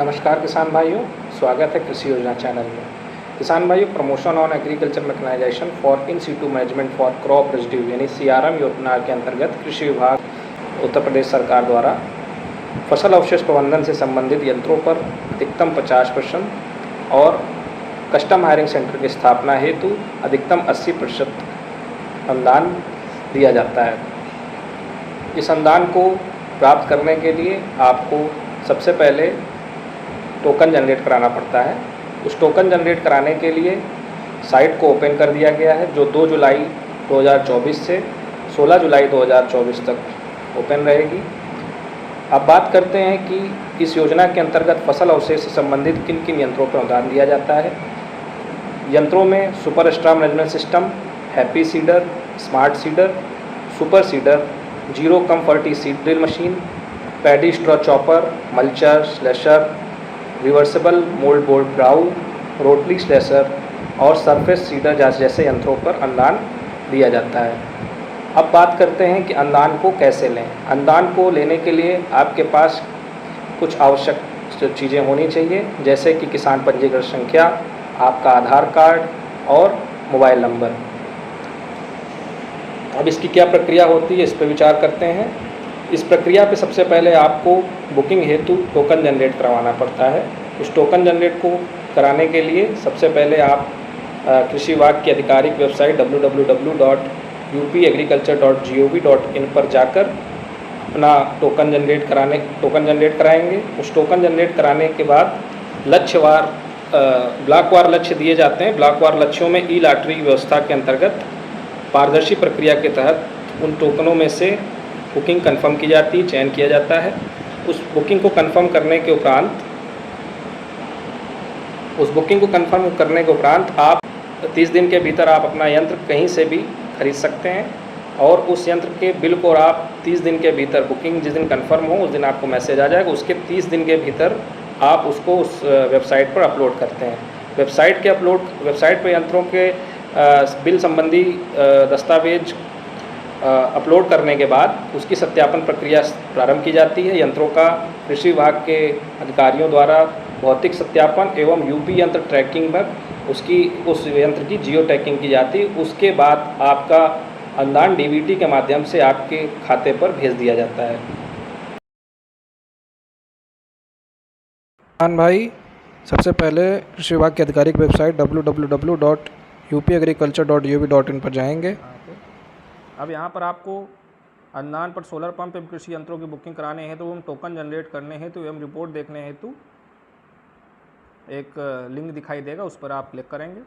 नमस्कार किसान भाइयों, स्वागत है कृषि योजना चैनल में। किसान भाइयों, promotion on agriculture mechanisation for in situ management for crop residue यानी CRM योजना के अंतर्गत कृषि विभाग उत्तर प्रदेश सरकार द्वारा फसल अवशेष प्रबंधन से संबंधित यंत्रों पर अधिकतम 50% और कस्टम हायरिंग सेंटर की स्थापना हेतु अधिकतम 80% अनुदान दिया जाता है। इस अनुदान को प्राप्त करने के लिए आपको सबसे पहले टोकन जनरेट कराना पड़ता है। उस टोकन जनरेट कराने के लिए साइट को ओपन कर दिया गया है, जो 2 जुलाई 2024 से 16 जुलाई 2024 तक ओपन रहेगी। अब बात करते हैं कि इस योजना के अंतर्गत फसल अवशेष से संबंधित किन किन यंत्रों पर अनुदान दिया जाता है। यंत्रों में super straw management system, happy seeder, smart seeder, super seeder, zero cum ferti seed drill machine, paddy straw chopper, mulcher, slasher, reversible mould board plough, rotary slasher और सरफेस सीडर जैसे यंत्रों पर अनुदान दिया जाता है। अब बात करते हैं कि अनुदान को कैसे लें। अनुदान को लेने के लिए आपके पास कुछ आवश्यक चीज़ें होनी चाहिए, जैसे कि किसान पंजीकरण संख्या, आपका आधार कार्ड और मोबाइल नंबर। अब इसकी क्या प्रक्रिया होती है, इस पर विचार करते हैं। इस प्रक्रिया पे सबसे पहले आपको बुकिंग हेतु टोकन जनरेट करवाना पड़ता है। उस टोकन जनरेट को कराने के लिए सबसे पहले आप कृषि विभाग की आधिकारिक वेबसाइट www.upagriculture.gov.in पर जाकर अपना टोकन जनरेट कराएंगे। उस टोकन जनरेट कराने के बाद लक्ष्यवार ब्लॉकवार लक्ष्य दिए जाते हैं। ब्लॉकवार लक्ष्यों में ई लॉटरी व्यवस्था के अंतर्गत पारदर्शी प्रक्रिया के तहत उन टोकनों में से बुकिंग कंफर्म की जाती है, चयन किया जाता है। उस बुकिंग को कंफर्म करने के उपरांत आप 30 दिन के भीतर आप अपना यंत्र कहीं से भी खरीद सकते हैं और उस यंत्र के बिल को आप 30 दिन के भीतर, बुकिंग जिस दिन कंफर्म हो उस दिन आपको मैसेज आ जाएगा। उसके 30 दिन के भीतर आप उसको उस वेबसाइट पर अपलोड करते हैं। वेबसाइट पर यंत्रों के बिल संबंधी दस्तावेज अपलोड करने के बाद उसकी सत्यापन प्रक्रिया प्रारंभ की जाती है। यंत्रों का कृषि विभाग के अधिकारियों द्वारा भौतिक सत्यापन एवं यूपी यंत्र ट्रैकिंग पर उस यंत्र की जियो टैगिंग की जाती है। उसके बाद आपका अनुदान DBT के माध्यम से आपके खाते पर भेज दिया जाता है। किसान भाई, सबसे पहले कृषि विभाग की आधिकारिक वेबसाइट www.upagriculture.gov.in पर जाएंगे। अब यहाँ पर आपको अनुदान पर सोलर पंप एवं कृषि यंत्रों की बुकिंग कराने हेतु एवं टोकन जनरेट करने हेतु एवं रिपोर्ट देखने हेतु एक लिंक दिखाई देगा, उस पर आप क्लिक करेंगे।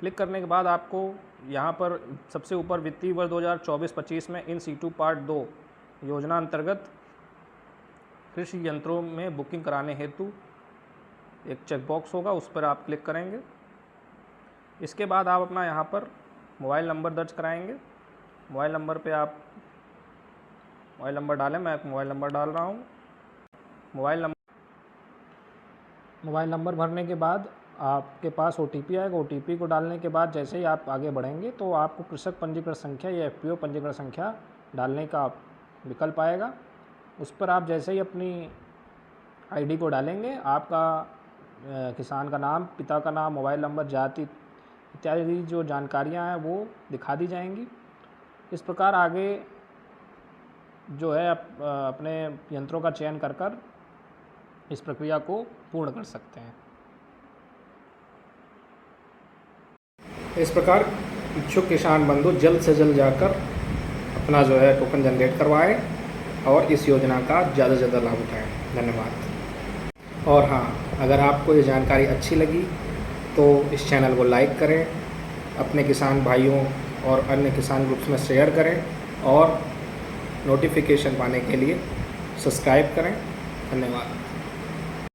क्लिक करने के बाद आपको यहाँ पर सबसे ऊपर वित्तीय वर्ष 2024-25 में इन सीटू पार्ट 2 योजना अंतर्गत कृषि यंत्रों में बुकिंग कराने हेतु एक चेकबॉक्स होगा, उस पर आप क्लिक करेंगे। इसके बाद आप अपना यहाँ पर मोबाइल नंबर दर्ज कराएंगे। मोबाइल नंबर पे आप मोबाइल नंबर डालें। मैं मोबाइल नंबर डाल रहा हूँ। मोबाइल नंबर भरने के बाद आपके पास OTP आएगा। OTP को डालने के बाद जैसे ही आप आगे बढ़ेंगे तो आपको कृषक पंजीकरण संख्या या FPO पंजीकरण संख्या डालने का विकल्प आएगा। उस पर आप जैसे ही अपनी ID को डालेंगे, आपका किसान का नाम, पिता का नाम, मोबाइल नंबर, जाति इत्यादि जो जानकारियां हैं वो दिखा दी जाएंगी। इस प्रकार आगे जो है अपने यंत्रों का चयन कर इस प्रक्रिया को पूर्ण कर सकते हैं। इस प्रकार इच्छुक किसान बंधु जल्द से जल्द जाकर अपना जो है टोकन जनरेट करवाएं और इस योजना का ज़्यादा से ज़्यादा लाभ उठाएं। धन्यवाद। और हाँ, अगर आपको ये जानकारी अच्छी लगी तो इस चैनल को लाइक करें, अपने किसान भाइयों और अन्य किसान ग्रुप्स में शेयर करें और नोटिफिकेशन पाने के लिए सब्सक्राइब करें। धन्यवाद।